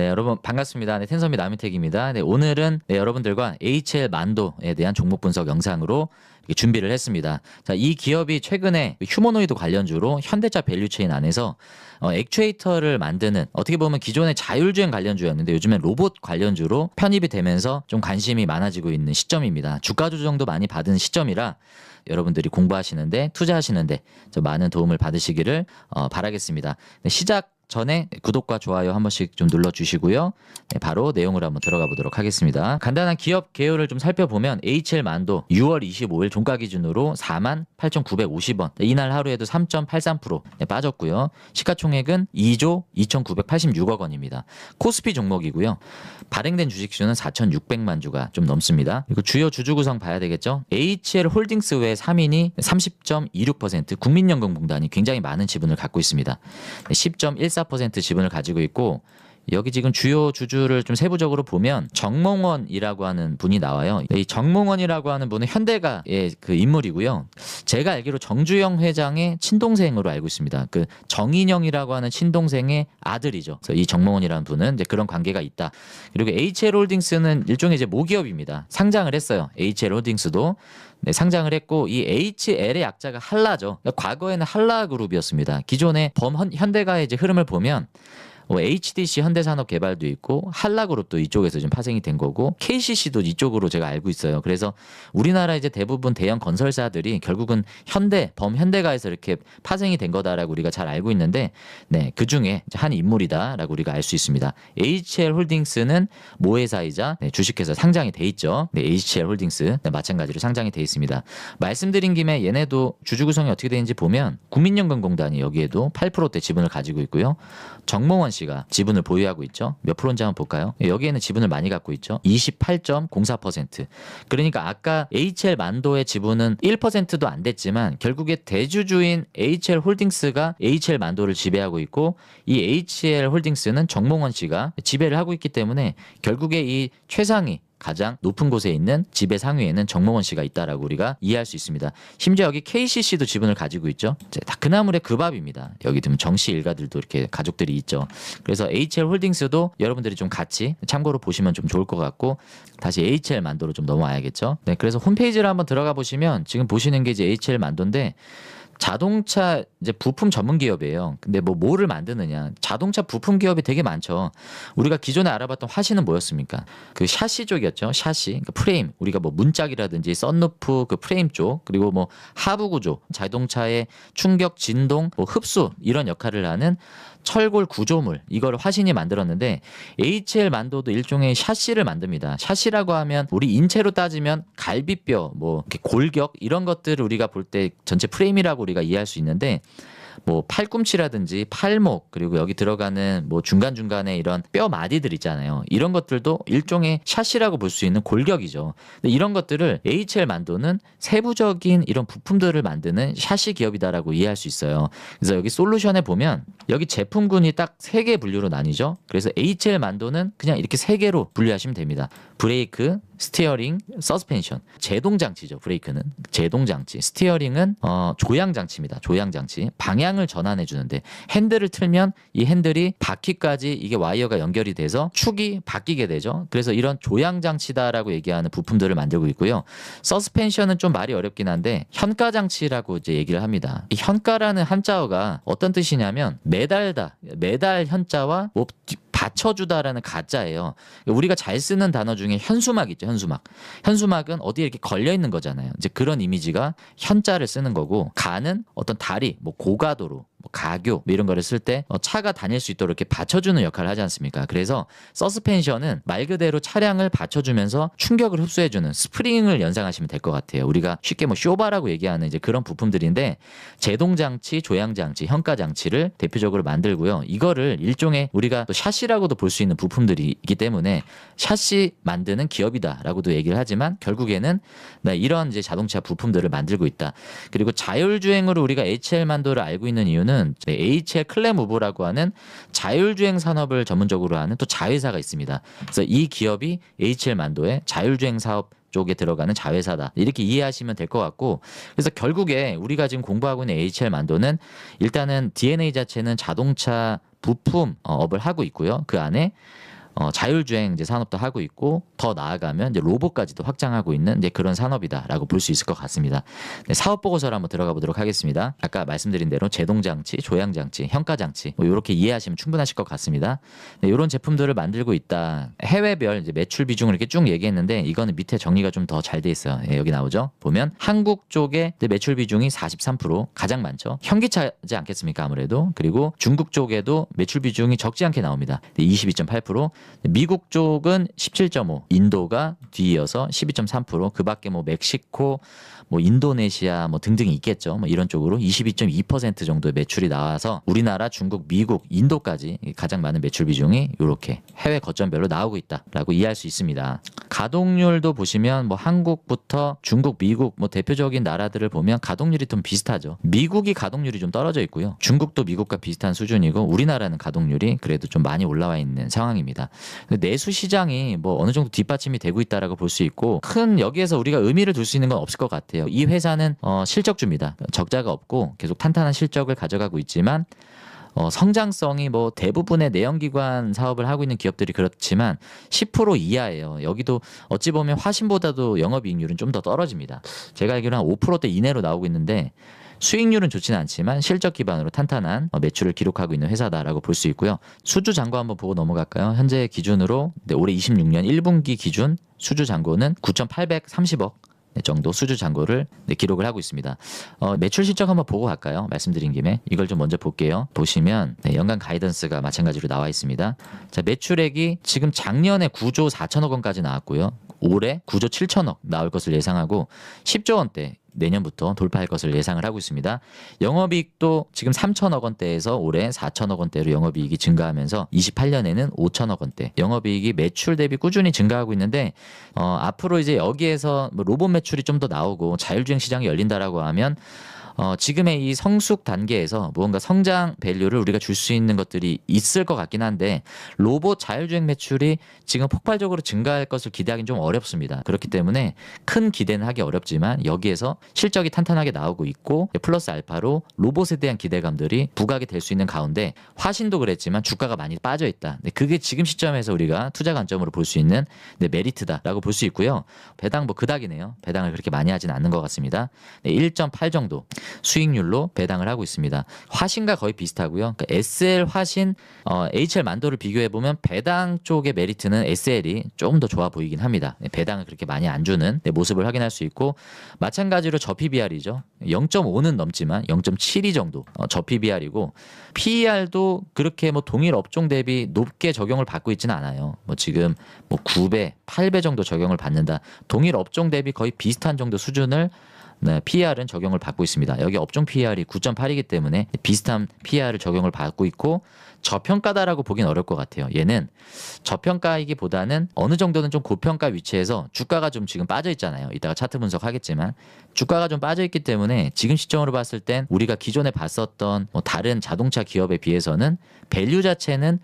네, 여러분 반갑습니다. 네, 텐섬이 남인택입니다. 네, 오늘은 여러분들과 HL 만도에 대한 종목 분석 영상으로 이렇게 준비를 했습니다. 자, 이 기업이 최근에 휴머노이드 관련주로 현대차 밸류체인 안에서 액추에이터를 만드는, 어떻게 보면 기존의 자율주행 관련주였는데 요즘엔 로봇 관련주로 편입이 되면서 좀 관심이 많아지고 있는 시점입니다. 주가 조정도 많이 받은 시점이라 여러분들이 공부하시는데, 투자하시는데 좀 많은 도움을 받으시기를 바라겠습니다. 네, 시작 전에 구독과 좋아요 한 번씩 좀 눌러주시고요. 네, 바로 내용으로 한번 들어가 보도록 하겠습니다. 간단한 기업 개요를 좀 살펴보면 HL 만도 6월 25일 종가 기준으로 48,950원, 이날 하루에도 3.83% 빠졌고요. 시가총액은 2조 2,986억 원입니다. 코스피 종목이고요. 발행된 주식수는 4,600만 주가 좀 넘습니다. 그리고 주요 주주 구성 봐야 되겠죠. HL 홀딩스 외 3인이 30.26%, 국민연금공단이 굉장히 많은 지분을 갖고 있습니다. 10.14% 지분을 가지고 있고, 여기 지금 주요 주주를 좀 세부적으로 보면 정몽원이라고 하는 분이 나와요. 이 정몽원이라고 하는 분은 현대가의 그 인물이고요. 제가 알기로 정주영 회장의 친동생으로 알고 있습니다. 그 정인영이라고 하는 친동생의 아들이죠. 그래서 이 정몽원이라는 분은 이제 그런 관계가 있다. 그리고 HL 홀딩스는 일종의 이제 모기업입니다. 상장을 했어요. HL 홀딩스도. 네, 상장을 했고, 이 HL의 약자가 한라죠. 그러니까 과거에는 한라그룹이었습니다. 기존의 현대가의 이제 흐름을 보면 HDC 현대산업개발도 있고 한라그룹도 이쪽에서 좀 파생이 된 거고, KCC도 이쪽으로 제가 알고 있어요. 그래서 우리나라 이제 대부분 대형 건설사들이 결국은 범현대가에서 이렇게 파생이 된 거다라고 우리가 잘 알고 있는데, 네, 그 중에 한 인물이다라고 우리가 알 수 있습니다. HL 홀딩스는 모회사이자 주식회사 상장이 돼 있죠. 네, HL 홀딩스 마찬가지로 상장이 돼 있습니다. 말씀드린 김에 얘네도 주주 구성이 어떻게 되는지 보면 국민연금공단이 여기에도 8%대 지분을 가지고 있고요. 정몽원 씨가 지분을 보유하고 있죠. 몇 프로인지 한번 볼까요? 여기에는 지분을 많이 갖고 있죠. 28.04%. 그러니까 아까 HL 만도의 지분은 1%도 안 됐지만 결국에 대주주인 HL 홀딩스가 HL 만도를 지배하고 있고, 이 HL 홀딩스는 정몽원 씨가 지배를 하고 있기 때문에 결국에 이 최상위 가장 높은 곳에 있는 지배 상위에는 정몽원 씨가 있다라고 우리가 이해할 수 있습니다. 심지어 여기 KCC도 지분을 가지고 있죠. 다 그나물의 그 밥입니다. 여기 보면 정씨 일가들도 이렇게 가족들이 있죠. 그래서 HL 홀딩스도 여러분들이 좀 같이 참고로 보시면 좀 좋을 것 같고, 다시 HL 만도로 좀 넘어와야겠죠. 네, 그래서 홈페이지를 한번 들어가 보시면 지금 보시는 게 이제 HL 만도인데, 자동차 이제 부품 전문 기업이에요. 근데 뭐를 만드느냐? 자동차 부품 기업이 되게 많죠. 우리가 기존에 알아봤던 화시는 뭐였습니까? 그 샤시 쪽이었죠. 샤시, 그러니까 프레임. 우리가 뭐 문짝이라든지 썬루프 그 프레임 쪽, 그리고 뭐 하부 구조, 자동차의 충격, 진동, 뭐 흡수 이런 역할을 하는 철골 구조물, 이걸 화신이 만들었는데, HL 만도도 일종의 샤시를 만듭니다. 샤시라고 하면 우리 인체로 따지면 갈비뼈, 뭐 이렇게 골격 이런 것들을 우리가 볼 때 전체 프레임이라고 우리가 이해할 수 있는데, 뭐 팔꿈치라든지 팔목, 그리고 여기 들어가는 뭐 중간중간에 이런 뼈 마디들 있잖아요. 이런 것들도 일종의 샤시라고 볼 수 있는 골격이죠. 근데 이런 것들을 HL 만도는 세부적인 이런 부품들을 만드는 샤시 기업이다라고 이해할 수 있어요. 그래서 여기 솔루션에 보면 여기 제품군이 딱 3개 분류로 나뉘죠. 그래서 HL 만도는 그냥 이렇게 3개로 분류하시면 됩니다. 브레이크, 스티어링, 서스펜션. 제동장치죠. 브레이크는 제동장치, 스티어링은 조향장치입니다. 조향장치. 방향을 전환해 주는데, 핸들을 틀면 이 핸들이 바퀴까지 이게 와이어가 연결이 돼서 축이 바뀌게 되죠. 그래서 이런 조향장치다라고 얘기하는 부품들을 만들고 있고요. 서스펜션은 좀 말이 어렵긴 한데 현가장치라고 이제 얘기를 합니다. 이 현가라는 한자어가 어떤 뜻이냐면 매달다, 매달 현자와 뭐 받쳐주다라는 가짜예요. 우리가 잘 쓰는 단어 중에 현수막 있죠. 현수막. 현수막은 어디에 이렇게 걸려 있는 거잖아요. 이제 그런 이미지가 현자를 쓰는 거고, 가는 어떤 다리, 뭐 고가도로, 뭐 가교, 뭐 이런 거를 쓸 때 차가 다닐 수 있도록 이렇게 받쳐주는 역할을 하지 않습니까? 그래서 서스펜션은 말 그대로 차량을 받쳐주면서 충격을 흡수해주는 스프링을 연상하시면 될 것 같아요. 우리가 쉽게 뭐 쇼바라고 얘기하는 이제 그런 부품들인데, 제동장치, 조향장치, 현가장치를 대표적으로 만들고요. 이거를 일종의 우리가 또 샤시라고도 볼 수 있는 부품들이기 때문에 샤시 만드는 기업이다라고도 얘기를 하지만, 결국에는 이런 이제 자동차 부품들을 만들고 있다. 그리고 자율주행으로 우리가 HL 만도를 알고 있는 이유는 HL 클레무브라고 하는 자율주행 산업을 전문적으로 하는 또 자회사가 있습니다. 그래서 이 기업이 HL 만도의 자율주행 사업 쪽에 들어가는 자회사다. 이렇게 이해하시면 될 것 같고, 그래서 결국에 우리가 지금 공부하고 있는 HL 만도는 일단은 DNA 자체는 자동차 부품 업을 하고 있고요. 그 안에 자율주행 이제 산업도 하고 있고, 더 나아가면 이제 로봇까지도 확장하고 있는 이제 그런 산업이다라고 볼 수 있을 것 같습니다. 네, 사업 보고서를 한번 들어가 보도록 하겠습니다. 아까 말씀드린 대로 제동장치, 조향장치, 현가장치 뭐 이렇게 이해하시면 충분하실 것 같습니다. 네, 이런 제품들을 만들고 있다. 해외별 이제 매출 비중을 이렇게 쭉 얘기했는데 이거는 밑에 정리가 좀 더 잘 돼 있어요. 예, 여기 나오죠. 보면 한국 쪽에 매출 비중이 43% 가장 많죠. 현기차지 않겠습니까 아무래도. 그리고 중국 쪽에도 매출 비중이 적지 않게 나옵니다. 22.8%. 미국 쪽은 17.5%, 인도가 뒤이어서 12.3%, 그 밖에 뭐 멕시코, 뭐 인도네시아 뭐 등등이 있겠죠. 뭐 이런 쪽으로 22.2% 정도의 매출이 나와서 우리나라, 중국, 미국, 인도까지 가장 많은 매출 비중이 이렇게 해외 거점별로 나오고 있다라고 이해할 수 있습니다. 가동률도 보시면 뭐 한국부터 중국, 미국 뭐 대표적인 나라들을 보면 가동률이 좀 비슷하죠. 미국이 가동률이 좀 떨어져 있고요. 중국도 미국과 비슷한 수준이고 우리나라는 가동률이 그래도 좀 많이 올라와 있는 상황입니다. 내수 시장이 뭐 어느 정도 뒷받침이 되고 있다라고 볼 수 있고, 큰 여기에서 우리가 의미를 둘 수 있는 건 없을 것 같아요. 이 회사는 실적주입니다. 적자가 없고 계속 탄탄한 실적을 가져가고 있지만 성장성이 뭐 대부분의 내연기관 사업을 하고 있는 기업들이 그렇지만 10% 이하예요. 여기도 어찌 보면 화신보다도 영업이익률은 좀 더 떨어집니다. 제가 알기로는 한 5%대 이내로 나오고 있는데 수익률은 좋지는 않지만 실적 기반으로 탄탄한 매출을 기록하고 있는 회사다라고 볼 수 있고요. 수주 잔고 한번 보고 넘어갈까요? 현재 기준으로 올해 26년 1분기 기준 수주 잔고는 9,830억 정도 수주 잔고를 기록을 하고 있습니다. 매출 실적 한번 보고 갈까요? 말씀드린 김에 이걸 좀 먼저 볼게요. 보시면 연간 가이던스가 마찬가지로 나와 있습니다. 자, 매출액이 지금 작년에 9조 4천억 원까지 나왔고요. 올해 9조 7천억 나올 것을 예상하고 10조 원대 내년부터 돌파할 것을 예상을 하고 있습니다. 영업이익도 지금 3천억 원대에서 올해 4천억 원대로 영업이익이 증가하면서 28년에는 5천억 원대. 영업이익이 매출 대비 꾸준히 증가하고 있는데 앞으로 이제 여기에서 뭐 로봇 매출이 좀 더 나오고 자율주행 시장이 열린다라고 하면 지금의 이 성숙 단계에서 무언가 성장 밸류를 우리가 줄 수 있는 것들이 있을 것 같긴 한데, 로봇 자율주행 매출이 지금 폭발적으로 증가할 것을 기대하기는 좀 어렵습니다. 그렇기 때문에 큰 기대는 하기 어렵지만 여기에서 실적이 탄탄하게 나오고 있고 플러스 알파로 로봇에 대한 기대감들이 부각이 될 수 있는 가운데 화신도 그랬지만 주가가 많이 빠져 있다. 그게 지금 시점에서 우리가 투자 관점으로 볼 수 있는 메리트다라고 볼 수 있고요. 배당 뭐 그닥이네요. 배당을 그렇게 많이 하진 않는 것 같습니다. 1.8 정도 수익률로 배당을 하고 있습니다. 화신과 거의 비슷하고요. 그러니까 SL 화신, HL 만도를 비교해 보면 배당 쪽의 메리트는 SL이 조금 더 좋아 보이긴 합니다. 배당을 그렇게 많이 안 주는 모습을 확인할 수 있고, 마찬가지로 저 PBR이죠. 0.5는 넘지만 0.72 정도 저 PBR이고, PER도 그렇게 뭐 동일 업종 대비 높게 적용을 받고 있지는 않아요. 뭐 지금 뭐 9배, 8배 정도 적용을 받는다. 동일 업종 대비 거의 비슷한 정도 수준을 PER은 적용을 받고 있습니다. 여기 업종 PER이 9.8이기 때문에 비슷한 PER을 적용을 받고 있고, 저평가다라고 보긴 어려울 것 같아요. 얘는 저평가이기보다는 어느 정도는 좀 고평가 위치에서 주가가 좀 지금 빠져 있잖아요. 이따가 차트 분석하겠지만 주가가 좀 빠져 있기 때문에 지금 시점으로 봤을 땐 우리가 기존에 봤었던 뭐 다른 자동차 기업에 비해서는 밸류 자체는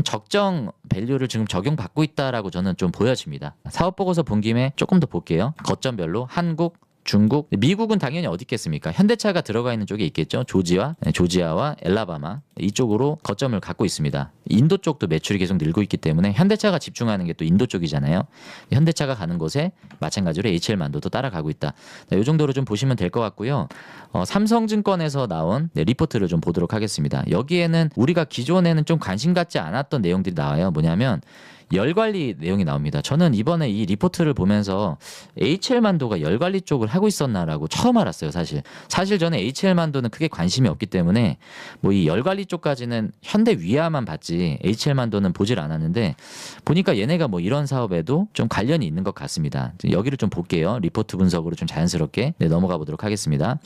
적정 밸류를 지금 적용받고 있다라고 저는 좀 보여집니다. 사업 보고서 본 김에 조금 더 볼게요. 거점별로 한국, 중국, 미국은 당연히 어디 있겠습니까? 현대차가 들어가 있는 쪽에 있겠죠. 조지아와 엘라바마 이쪽으로 거점을 갖고 있습니다. 인도 쪽도 매출이 계속 늘고 있기 때문에 현대차가 집중하는 게 또 인도 쪽이잖아요. 현대차가 가는 곳에 마찬가지로 HL 만도도 따라가고 있다. 이 정도로 좀 보시면 될 것 같고요. 삼성증권에서 나온 리포트를 좀 보도록 하겠습니다. 여기에는 우리가 기존에는 좀 관심 갖지 않았던 내용들이 나와요. 뭐냐면 열관리 내용이 나옵니다. 저는 이번에 이 리포트를 보면서 HL만도가 열관리 쪽을 하고 있었나라고 처음 알았어요. 사실 저는 HL만도는 크게 관심이 없기 때문에 뭐 이 열관리 쪽까지는 현대 위아만 봤지 HL만도는 보질 않았는데, 보니까 얘네가 뭐 이런 사업에도 좀 관련이 있는 것 같습니다. 여기를 좀 볼게요. 리포트 분석으로 좀 자연스럽게 넘어가 보도록 하겠습니다.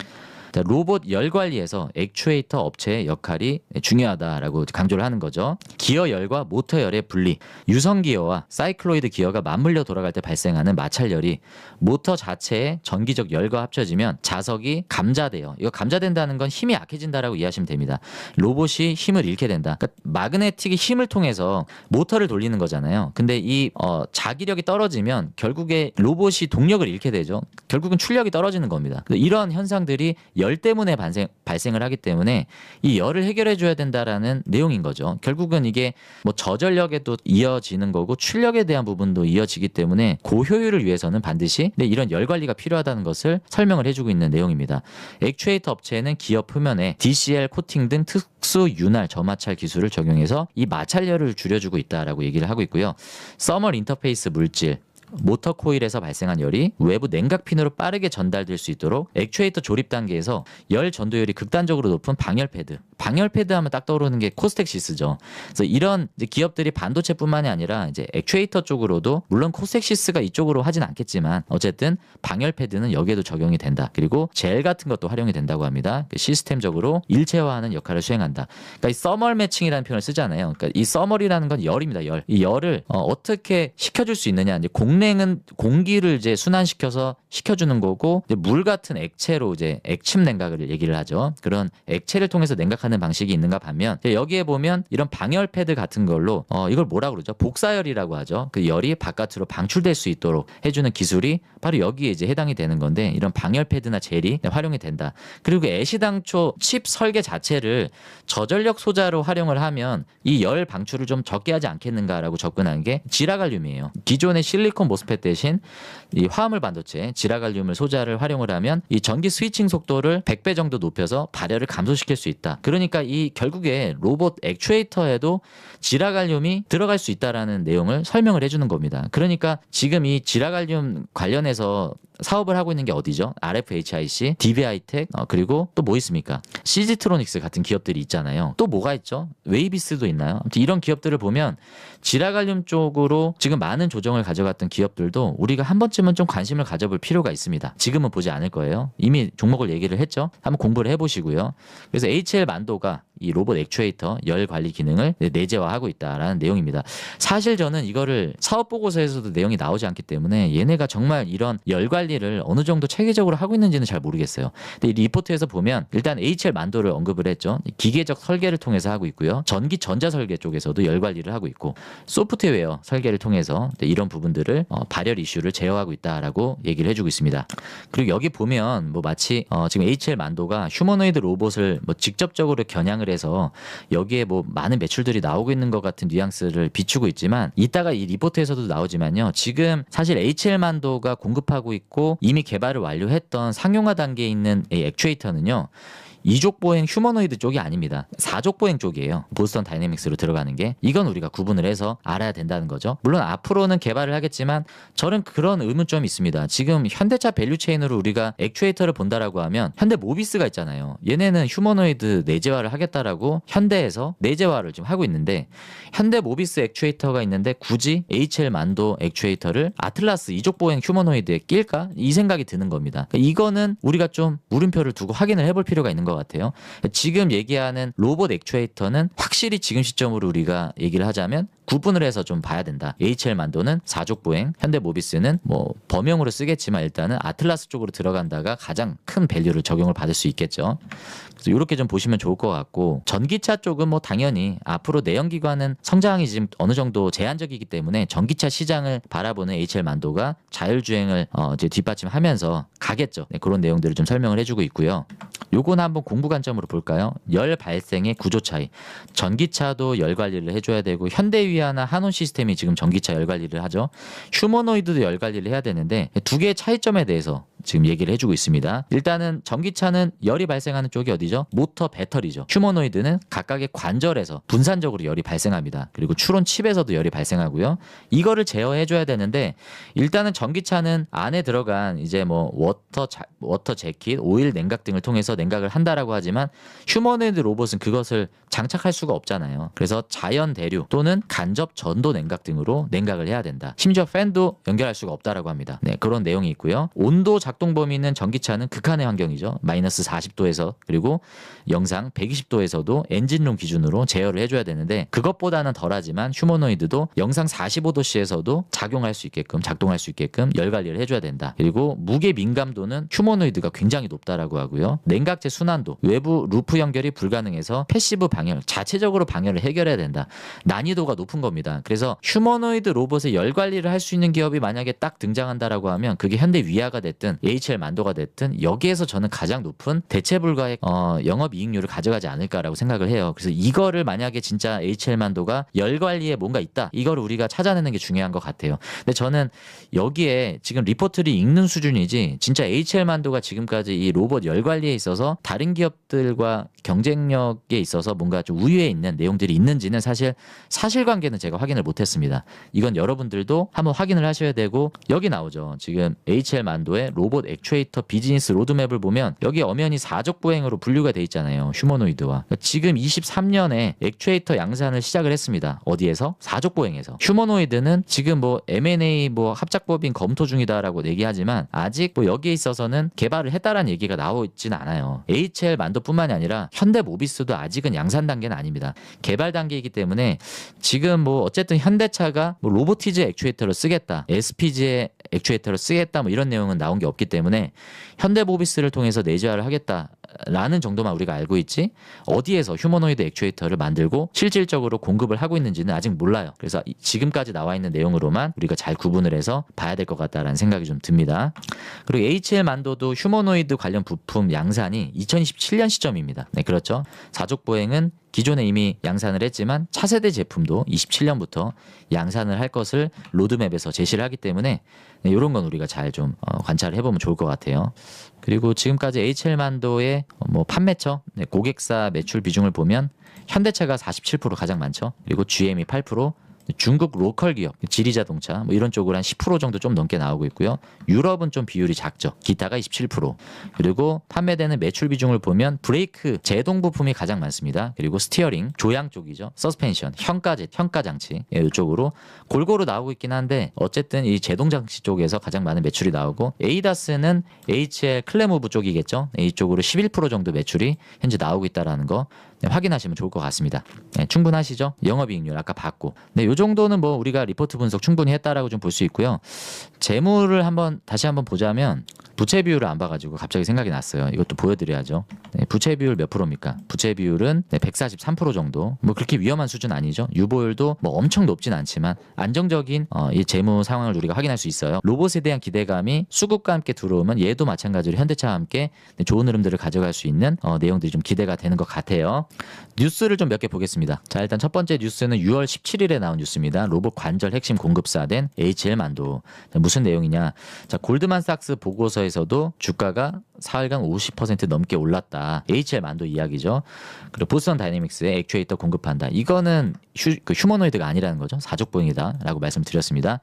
자, 로봇 열 관리에서 액추에이터 업체의 역할이 중요하다라고 강조를 하는 거죠. 기어 열과 모터 열의 분리, 유성 기어와 사이클로이드 기어가 맞물려 돌아갈 때 발생하는 마찰열이 모터 자체의 전기적 열과 합쳐지면 자석이 감자돼요. 이거 감자된다는 건 힘이 약해진다라고 이해하시면 됩니다. 로봇이 힘을 잃게 된다. 그러니까 마그네틱이 힘을 통해서 모터를 돌리는 거잖아요. 근데 이 자기력이 떨어지면 결국에 로봇이 동력을 잃게 되죠. 결국은 출력이 떨어지는 겁니다. 이런 현상들이 열 때문에 발생을 하기 때문에 이 열을 해결해 줘야 된다라는 내용인 거죠. 결국은 이게 뭐 저전력에도 이어지는 거고 출력에 대한 부분도 이어지기 때문에 고효율을 위해서는 반드시 이런 열 관리가 필요하다는 것을 설명을 해주고 있는 내용입니다. 액추에이터 업체는 기어 표면에 DCL 코팅 등 특수 윤활 저마찰 기술을 적용해서 이 마찰열을 줄여주고 있다라고 얘기를 하고 있고요. 서멀 인터페이스 물질, 모터 코일에서 발생한 열이 외부 냉각핀으로 빠르게 전달될 수 있도록 액추에이터 조립 단계에서 열 전도율이 극단적으로 높은 방열 패드. 방열 패드 하면 딱 떠오르는 게 코스텍시스죠. 그래서 이런 이제 기업들이 반도체뿐만이 아니라 이제 액추에이터 쪽으로도 물론 코스텍시스가 이쪽으로 하진 않겠지만 어쨌든 방열 패드는 여기에도 적용이 된다. 그리고 젤 같은 것도 활용이 된다고 합니다. 시스템적으로 일체화하는 역할을 수행한다. 그러니까 이 서멀 매칭이라는 표현을 쓰잖아요. 그러니까 이 서멀이라는 건 열입니다. 열. 이 열을 어떻게 식혀줄 수 있느냐. 이제 공냉은 공기를 이제 순환시켜서 식혀주는 거고 이제 물 같은 액체로 이제 액침 냉각을 얘기를 하죠. 그런 액체를 통해서 냉각하는 방식이 있는가 반면 여기에 보면 이런 방열 패드 같은 걸로 이걸 뭐라 그러죠? 복사열이라고 하죠. 그 열이 바깥으로 방출될 수 있도록 해주는 기술이 바로 여기에 이제 해당이 되는 건데 이런 방열 패드나 젤이 활용이 된다. 그리고 애시당초 칩 설계 자체를 저전력 소자로 활용을 하면 이 열 방출을 좀 적게 하지 않겠는가라고 접근한 게 지라갈륨이에요. 기존의 실리콘 모스펫 대신 이 화합물 반도체 지라갈륨을 소자를 활용을 하면 이 전기 스위칭 속도를 100배 정도 높여서 발열을 감소시킬 수 있다. 그러니까 이 결국에 로봇 액추에이터에도 지라갈륨이 들어갈 수 있다라는 내용을 설명을 해주는 겁니다. 그러니까 지금 이 지라갈륨 관련해서 사업을 하고 있는 게 어디죠? RFHIC, DBH이텍, 그리고 또 뭐 있습니까? CG트로닉스 같은 기업들이 있잖아요. 또 뭐가 있죠? 웨이비스도 있나요? 아무튼 이런 기업들을 보면 지라갈륨 쪽으로 지금 많은 조정을 가져갔던 기업들도 우리가 한 번쯤은 좀 관심을 가져볼 필요가 있습니다. 지금은 보지 않을 거예요. 이미 종목을 얘기를 했죠. 한번 공부를 해보시고요. 그래서 HL만도가 이 로봇 액추에이터 열 관리 기능을 내재화하고 있다라는 내용입니다. 사실 저는 이거를 사업 보고서에서도 내용이 나오지 않기 때문에 얘네가 정말 이런 열 관리를 어느 정도 체계적으로 하고 있는지는 잘 모르겠어요. 근데 이 리포트에서 보면 일단 HL만도를 언급을 했죠. 기계적 설계를 통해서 하고 있고요. 전기 전자 설계 쪽에서도 열 관리를 하고 있고 소프트웨어 설계를 통해서 이런 부분들을 발열 이슈를 제어하고 있다라고 얘기를 해주고 있습니다. 그리고 여기 보면 뭐 마치 지금 HL만도가 휴머노이드 로봇을 뭐 직접적으로 겨냥을 해서 여기에 뭐 많은 매출들이 나오고 있는 것 같은 뉘앙스를 비추고 있지만 이따가 이 리포트에서도 나오지만요. 지금 사실 HL만도가 공급하고 있고 이미 개발을 완료했던 상용화 단계에 있는 이 액추에이터는요. 2족 보행 휴머노이드 쪽이 아닙니다. 4족 보행 쪽이에요. 보스턴 다이내믹스로 들어가는 게. 이건 우리가 구분을 해서 알아야 된다는 거죠. 물론 앞으로는 개발을 하겠지만 저는 그런 의문점이 있습니다. 지금 현대차 밸류체인으로 우리가 액추에이터를 본다라고 하면 현대 모비스가 있잖아요. 얘네는 휴머노이드 내재화를 하겠다라고 현대에서 내재화를 지금 하고 있는데 현대 모비스 액추에이터가 있는데 굳이 HL만도 액추에이터를 아틀라스 2족 보행 휴머노이드에 낄까? 이 생각이 드는 겁니다. 그러니까 이거는 우리가 좀 물음표를 두고 확인을 해볼 필요가 있는 것 같아요. 지금 얘기하는 로봇 액추에이터는 확실히 지금 시점으로 우리가 얘기를 하자면 구분을 해서 좀 봐야 된다. HL만도는 4족 보행, 현대모비스는 뭐 범용으로 쓰겠지만 일단은 아틀라스 쪽으로 들어간다가 가장 큰 밸류를 적용을 받을 수 있겠죠. 그래서 이렇게 좀 보시면 좋을 것 같고 전기차 쪽은 뭐 당연히 앞으로 내연기관은 성장이 지금 어느 정도 제한적이기 때문에 전기차 시장을 바라보는 HL만도가 자율주행을 이제 뒷받침하면서 가겠죠. 네, 그런 내용들을 좀 설명을 해주고 있고요. 요건 한번 공부 관점으로 볼까요? 열 발생의 구조 차이. 전기차도 열 관리를 해줘야 되고 현대위아나 한온 시스템이 지금 전기차 열 관리를 하죠. 휴머노이드도 열 관리를 해야 되는데 두 개의 차이점에 대해서 지금 얘기를 해주고 있습니다. 일단은 전기차는 열이 발생하는 쪽이 어디죠? 모터 배터리죠. 휴머노이드는 각각의 관절에서 분산적으로 열이 발생합니다. 그리고 추론 칩에서도 열이 발생하고요. 이거를 제어해줘야 되는데 일단은 전기차는 안에 들어간 이제 뭐 워터 재킷, 오일 냉각 등을 통해서 냉각을 한다라고 하지만 휴머노이드 로봇은 그것을 장착할 수가 없잖아요. 그래서 자연 대류 또는 간접 전도 냉각 등으로 냉각을 해야 된다. 심지어 팬도 연결할 수가 없다라고 합니다. 네, 그런 내용이 있고요. 온도 작동 범위는 전기차는 극한의 환경이죠. 마이너스 40도에서 그리고 영상 120도에서도 엔진룸 기준으로 제어를 해줘야 되는데 그것보다는 덜하지만 휴머노이드도 영상 45도씨에서도 작용할 수 있게끔 작동할 수 있게끔 열 관리를 해줘야 된다. 그리고 무게 민감도는 휴머노이드가 굉장히 높다라고 하고요. 냉각제 순환도 외부 루프 연결이 불가능해서 패시브 방열 자체적으로 방열을 해결해야 된다. 난이도가 높은 겁니다. 그래서 휴머노이드 로봇의 열 관리를 할 수 있는 기업이 만약에 딱 등장한다라고 하면 그게 현대 위아가 됐든 HL 만도가 됐든 여기에서 저는 가장 높은 대체 불가의 영업이익률을 가져가지 않을까라고 생각을 해요. 그래서 이거를 만약에 진짜 HL 만도가 열 관리에 뭔가 있다. 이거를 우리가 찾아내는 게 중요한 것 같아요. 근데 저는 여기에 지금 리포트를 읽는 수준이지 진짜 HL 만도가 지금까지 이 로봇 열 관리에 있어서 다른 기업들과 경쟁력에 있어서 뭔가 좀 우위에 있는 내용들이 있는지는 사실 사실관계는 제가 확인을 못했습니다. 이건 여러분들도 한번 확인을 하셔야 되고 여기 나오죠. 지금 HL 만도의 로봇 액추에이터 비즈니스 로드맵을 보면 여기 엄연히 사족 보행으로 분류가 돼 있잖아요. 휴머노이드와. 지금 23년에 액추에이터 양산을 시작을 했습니다. 어디에서? 사족 보행에서. 휴머노이드는 지금 뭐 M&A 뭐 합작법인 검토 중이다라고 얘기하지만 아직 뭐 여기에 있어서는 개발을 했다라는 얘기가 나오진 않아요. HL 만도뿐만이 아니라 현대 모비스도 아직은 양산 단계는 아닙니다. 개발 단계이기 때문에 지금 뭐 어쨌든 현대차가 뭐 로보티즈 액추에이터를 쓰겠다, SPG의 액추에이터를 쓰겠다 뭐 이런 내용은 나온 게 없기 때문에 현대 모비스를 통해서 내재화를 하겠다라는 정도만 우리가 알고 있지 어디에서 휴머노이드 액추에이터를 만들고 실질적으로 공급을 하고 있는지는 아직 몰라요. 그래서 지금까지 나와 있는 내용으로만 우리가 잘 구분을 해서 봐야 될 것 같다라는 생각이 좀 듭니다. 그리고 HL 만도도 휴머노이드 관련 부품 양산이 2027년 시점입니다. 네, 그렇죠. 사족 보행은 기존에 이미 양산을 했지만 차세대 제품도 27년부터 양산을 할 것을 로드맵에서 제시를 하기 때문에 네, 이런 건 우리가 잘 좀 관찰을 해보면 좋을 것 같아요. 그리고 지금까지 HL만도의 뭐 판매처, 네, 고객사 매출 비중을 보면 현대차가 47% 가장 많죠. 그리고 GM이 8%, 중국 로컬 기업, 지리자동차 뭐 이런 쪽으로 한 10% 정도 좀 넘게 나오고 있고요. 유럽은 좀 비율이 작죠. 기타가 27%. 그리고 판매되는 매출 비중을 보면 브레이크, 제동 부품이 가장 많습니다. 그리고 스티어링, 조향 쪽이죠. 서스펜션, 현가 장치 이쪽으로 골고루 나오고 있긴 한데 어쨌든 이 제동 장치 쪽에서 가장 많은 매출이 나오고 에이다스는 HL 클레모브 쪽이겠죠. 이쪽으로 11% 정도 매출이 현재 나오고 있다라는 거 네, 확인하시면 좋을 것 같습니다. 네, 충분하시죠? 영업이익률 아까 봤고. 네, 이 정도는 뭐 우리가 리포트 분석 충분히 했다라고 좀 볼 수 있고요. 재무를 다시 한번 보자면 부채 비율을 안 봐가지고 갑자기 생각이 났어요. 이것도 보여드려야죠. 네, 부채 비율 몇 프로입니까? 부채 비율은 143% 정도. 뭐 그렇게 위험한 수준 아니죠. 유보율도 뭐 엄청 높진 않지만 안정적인 이 재무 상황을 우리가 확인할 수 있어요. 로봇에 대한 기대감이 수급과 함께 들어오면 얘도 마찬가지로 현대차와 함께 좋은 흐름들을 가져갈 수 있는 내용들이 좀 기대가 되는 것 같아요. 뉴스를 좀 몇 개 보겠습니다. 자, 일단 첫 번째 뉴스는 6월 17일에 나온 뉴스입니다. 로봇 관절 핵심 공급사된 HL 만도. 자, 무슨 내용이냐? 자, 골드만삭스 보고서에서도 주가가 4일간 50% 넘게 올랐다. HL 만도 이야기죠. 그리고 보스턴 다이내믹스에 액추에이터 공급한다. 이거는 휴머노이드가 아니라는 거죠. 사족보행이다라고 말씀드렸습니다.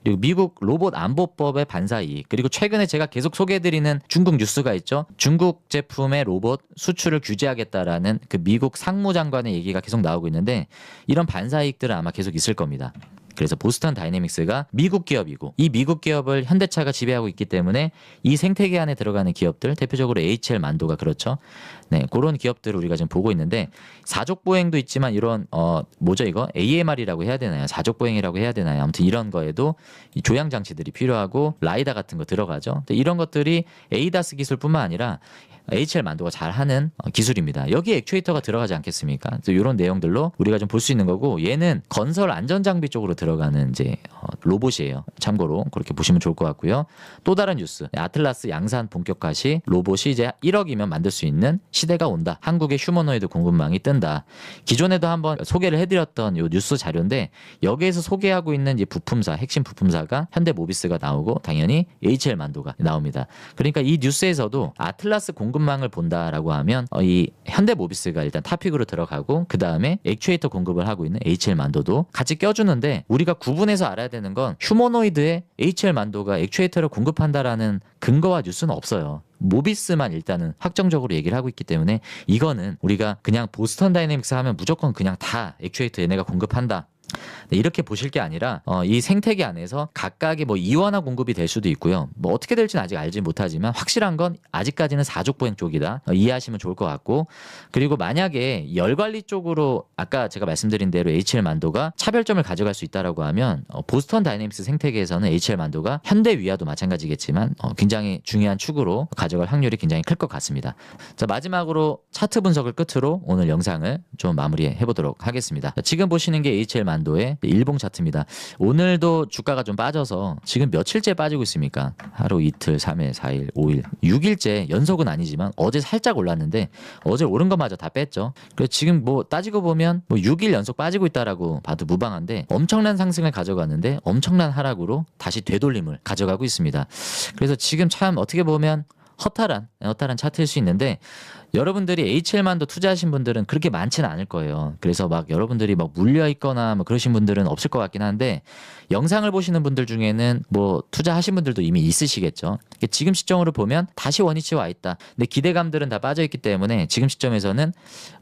그리고 미국 로봇 안보법의 반사이익, 그리고 최근에 제가 계속 소개해드리는 중국 뉴스가 있죠. 중국 제품의 로봇 수출을 규제하겠다라는 그 미국 상무장관의 얘기가 계속 나오고 있는데 이런 반사이익들은 아마 계속 있을 겁니다. 그래서 보스턴 다이내믹스가 미국 기업이고 이 미국 기업을 현대차가 지배하고 있기 때문에 이 생태계 안에 들어가는 기업들, 대표적으로 HL 만도가 그렇죠. 네, 그런 기업들을 우리가 지금 보고 있는데 사족 보행도 있지만 이런 뭐죠 이거 AMR이라고 해야 되나요? 사족 보행이라고 해야 되나요? 아무튼 이런 거에도 이 조향 장치들이 필요하고 라이다 같은 거 들어가죠. 근데 이런 것들이 에이다스 기술뿐만 아니라 HL 만도가 잘하는 기술입니다. 여기에 액추에이터가 들어가지 않겠습니까? 그래서 이런 내용들로 우리가 좀 볼 수 있는 거고 얘는 건설 안전장비 쪽으로 들어가는 이제 로봇이에요. 참고로 그렇게 보시면 좋을 것 같고요. 또 다른 뉴스, 아틀라스 양산 본격화 시 로봇이 이제 1억이면 만들 수 있는 시대가 온다. 한국의 휴머노이드 공급망이 뜬다. 기존에도 한번 소개를 해드렸던 이 뉴스 자료인데 여기에서 소개하고 있는 이 부품사, 핵심 부품사가 현대모비스가 나오고 당연히 HL 만도가 나옵니다. 그러니까 이 뉴스에서도 아틀라스 공급망을 본다라고 하면 이 현대모비스가 일단 탑픽으로 들어가고 그 다음에 액추에이터 공급을 하고 있는 HL 만도도 같이 껴주는데 우리가 구분해서 알아야 되는 건 휴머노이드의 HL 만도가 액추에이터를 공급한다라는 근거와 뉴스는 없어요. 모비스만 일단은 확정적으로 얘기를 하고 있기 때문에 이거는 우리가 그냥 보스턴 다이내믹스 하면 무조건 그냥 다 액추에이터 얘네가 공급한다 네, 이렇게 보실 게 아니라 이 생태계 안에서 각각의 뭐 이원화 공급이 될 수도 있고요. 뭐 어떻게 될지는 아직 알지 못하지만 확실한 건 아직까지는 사족보행 쪽이다. 이해하시면 좋을 것 같고, 그리고 만약에 열 관리 쪽으로 아까 제가 말씀드린 대로 HL 만도가 차별점을 가져갈 수 있다라고 하면 보스턴 다이내믹스 생태계에서는 HL 만도가 현대 위아도 마찬가지겠지만 굉장히 중요한 축으로 가져갈 확률이 굉장히 클 것 같습니다. 자, 마지막으로 차트 분석을 끝으로 오늘 영상을 좀 마무리해 보도록 하겠습니다. 자, 지금 보시는 게 HL 만도의 일봉 차트입니다. 오늘도 주가가 좀 빠져서 지금 며칠째 빠지고 있습니까? 하루, 이틀, 3일, 4일, 5일, 6일째 연속은 아니지만 어제 살짝 올랐는데 어제 오른 것마저 다 뺐죠. 그래서 지금 뭐 따지고 보면 뭐 6일 연속 빠지고 있다라고 봐도 무방한데 엄청난 상승을 가져가는데 엄청난 하락으로 다시 되돌림을 가져가고 있습니다. 그래서 지금 참 어떻게 보면 허탈한 차트일 수 있는데, 여러분들이 HL만도 투자하신 분들은 그렇게 많지는 않을 거예요. 그래서 막 여러분들이 막 물려 있거나 뭐 그러신 분들은 없을 것 같긴 한데, 영상을 보시는 분들 중에는 뭐 투자하신 분들도 이미 있으시겠죠. 지금 시점으로 보면 다시 원위치에 와 있다. 근데 기대감들은 다 빠져 있기 때문에 지금 시점에서는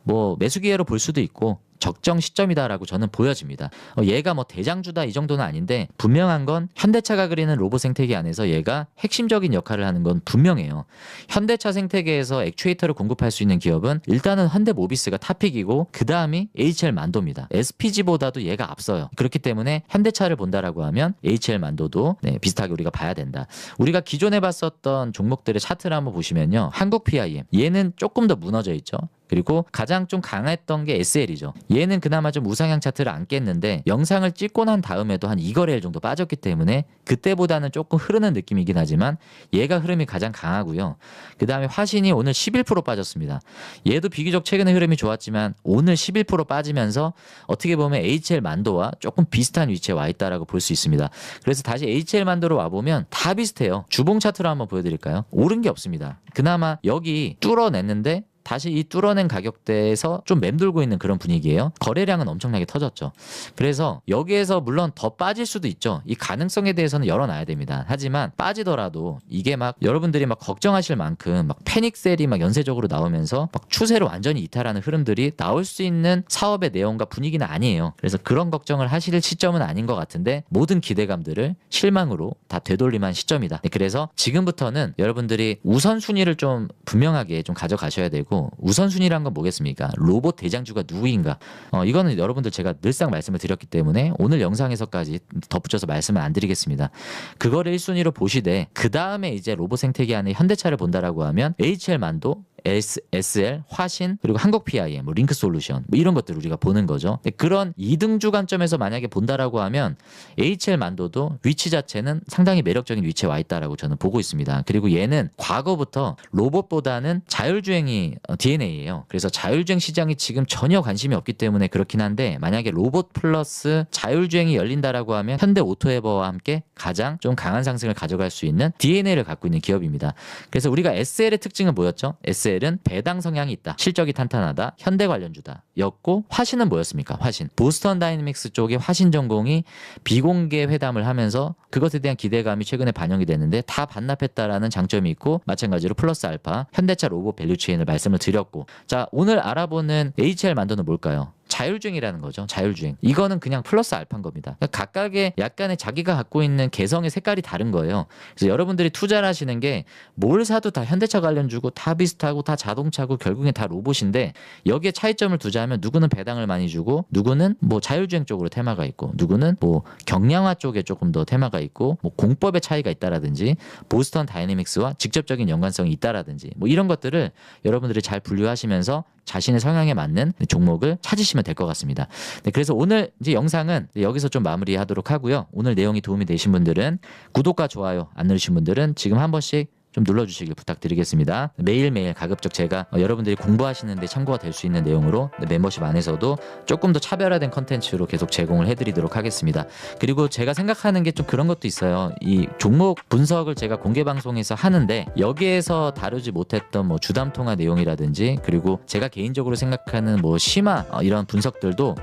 뭐 매수 기회로 볼 수도 있고 적정 시점이다라고 저는 보여집니다. 얘가 뭐 대장주다 이 정도는 아닌데, 분명한 건 현대차가 그리는 로봇 생태계 안에서 얘가 핵심적인 역할을 하는 건 분명해요. 현대차 생태계에서 액추에이터를 공급할 수 있는 기업은 일단은 현대모비스가 탑픽이고 그 다음이 HL 만도입니다. SPG보다도 얘가 앞서요. 그렇기 때문에 현대차를 본다라고 하면 HL 만도도 비슷하게 우리가 봐야 된다. 우리가 기존에 봤었던 종목들의 차트를 한번 보시면요, 한국 PIM 얘는 조금 더 무너져 있죠. 그리고 가장 좀 강했던 게 SL이죠. 얘는 그나마 좀 우상향 차트를 안 깼는데 영상을 찍고 난 다음에도 한 2거래일 정도 빠졌기 때문에 그때보다는 조금 흐르는 느낌이긴 하지만 얘가 흐름이 가장 강하고요. 그 다음에 화신이 오늘 11% 빠졌습니다. 얘도 비교적 최근에 흐름이 좋았지만 오늘 11% 빠지면서 어떻게 보면 HL 만도와 조금 비슷한 위치에 와 있다라고 볼 수 있습니다. 그래서 다시 HL 만도로 와보면 다 비슷해요. 주봉 차트로 한번 보여드릴까요? 오른 게 없습니다. 그나마 여기 뚫어냈는데 다시 이 뚫어낸 가격대에서 좀 맴돌고 있는 그런 분위기예요. 거래량은 엄청나게 터졌죠. 그래서 여기에서 물론 더 빠질 수도 있죠. 이 가능성에 대해서는 열어놔야 됩니다. 하지만 빠지더라도 이게 막 여러분들이 막 걱정하실 만큼 막 패닉셀이 막 연쇄적으로 나오면서 막 추세를 완전히 이탈하는 흐름들이 나올 수 있는 사업의 내용과 분위기는 아니에요. 그래서 그런 걱정을 하실 시점은 아닌 것 같은데 모든 기대감들을 실망으로 다 되돌림한 시점이다. 그래서 지금부터는 여러분들이 우선순위를 좀 분명하게 좀 가져가셔야 되고, 우선순위란 건 뭐겠습니까? 로봇 대장주가 누구인가? 이거는 여러분들 제가 늘상 말씀을 드렸기 때문에 오늘 영상에서까지 덧붙여서 말씀을 안 드리겠습니다. 그거를 1순위로 보시되 그 다음에 이제 로봇 생태계 안에 현대차를 본다라고 하면 HL 만도, SL, 화신, 그리고 한국 PIM, 뭐 링크 솔루션, 뭐 이런 것들을 우리가 보는 거죠. 그런 2등주 관점에서 만약에 본다라고 하면 HL 만도도 위치 자체는 상당히 매력적인 위치에 와 있다라고 저는 보고 있습니다. 그리고 얘는 과거부터 로봇보다는 자율주행이 DNA예요. 그래서 자율주행 시장이 지금 전혀 관심이 없기 때문에 그렇긴 한데, 만약에 로봇 플러스 자율주행이 열린다라고 하면 현대 오토에버와 함께 가장 좀 강한 상승을 가져갈 수 있는 DNA를 갖고 있는 기업입니다. 그래서 우리가 SL의 특징은 뭐였죠? SL은 배당 성향이 있다, 실적이 탄탄하다, 현대 관련주다 였고, 화신은 뭐였습니까? 화신, 보스턴 다이내믹스 쪽의 화신 전공이 비공개 회담을 하면서 그것에 대한 기대감이 최근에 반영이 됐는데 다 반납했다라는 장점이 있고, 마찬가지로 플러스 알파, 현대차 로봇 밸류체인을 말씀을 드렸고, 자, 오늘 알아보는 HL 만도는 뭘까요? 자율주행이라는 거죠. 자율주행. 이거는 그냥 플러스 알파인 겁니다. 그러니까 각각의 약간의 자기가 갖고 있는 개성의 색깔이 다른 거예요. 그래서 여러분들이 투자를 하시는 게 뭘 사도 다 현대차 관련주고 다 비슷하고 다 자동차고 결국엔 다 로봇인데, 여기에 차이점을 두자면 누구는 배당을 많이 주고 누구는 뭐 자율주행 쪽으로 테마가 있고 누구는 뭐 경량화 쪽에 조금 더 테마가 있고 뭐 공법의 차이가 있다라든지 보스턴 다이내믹스와 직접적인 연관성이 있다라든지 뭐 이런 것들을 여러분들이 잘 분류하시면서 자신의 성향에 맞는 종목을 찾으시면 될 것 같습니다. 네, 그래서 오늘 이제 영상은 여기서 좀 마무리하도록 하고요. 오늘 내용이 도움이 되신 분들은 구독과 좋아요 안 누르신 분들은 지금 한 번씩 좀 눌러주시길 부탁드리겠습니다. 매일매일 가급적 제가 여러분들이 공부하시는데 참고가 될 수 있는 내용으로 멤버십 안에서도 조금 더 차별화된 컨텐츠로 계속 제공을 해드리도록 하겠습니다. 그리고 제가 생각하는 게 좀 그런 것도 있어요. 이 종목 분석을 제가 공개 방송에서 하는데 여기에서 다루지 못했던 뭐 주담 통화 내용이라든지, 그리고 제가 개인적으로 생각하는 뭐 심화 이런 분석들도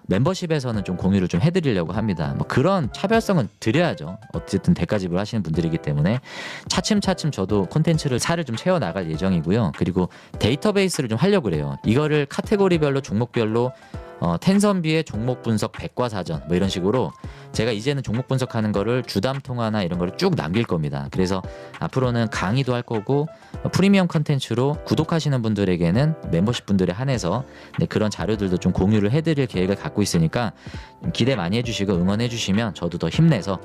멤버십에서는 좀 공유를 좀 해드리려고 합니다. 뭐 그런 차별성은 드려야죠. 어쨌든 대가 지불하시는 분들이기 때문에 차츰차츰 저도 콘텐츠를 살을 좀 채워 나갈 예정이고요. 그리고 데이터베이스를 좀 하려고 그래요. 이거를 카테고리별로 종목별로 텐선비의 종목 분석 백과사전 뭐 이런 식으로 제가 이제는 종목 분석하는 거를 주담 통화나 이런 거를 쭉 남길 겁니다. 그래서 앞으로는 강의도 할 거고 프리미엄 컨텐츠로 구독하시는 분들에게는 멤버십 분들에 한해서 그런 자료들도 좀 공유를 해드릴 계획을 갖고 있으니까 기대 많이 해주시고 응원해 주시면 저도 더 힘내서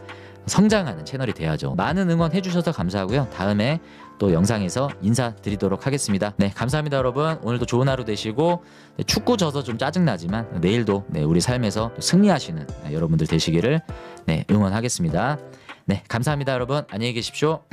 성장하는 채널이 돼야죠. 많은 응원해 주셔서 감사하고요. 다음에 또 영상에서 인사드리도록 하겠습니다. 네, 감사합니다 여러분. 오늘도 좋은 하루 되시고 축구 져서 좀 짜증나지만 내일도 우리 삶에서 승리하시는 여러분들 되시기를 응원하겠습니다. 네, 감사합니다 여러분. 안녕히 계십시오.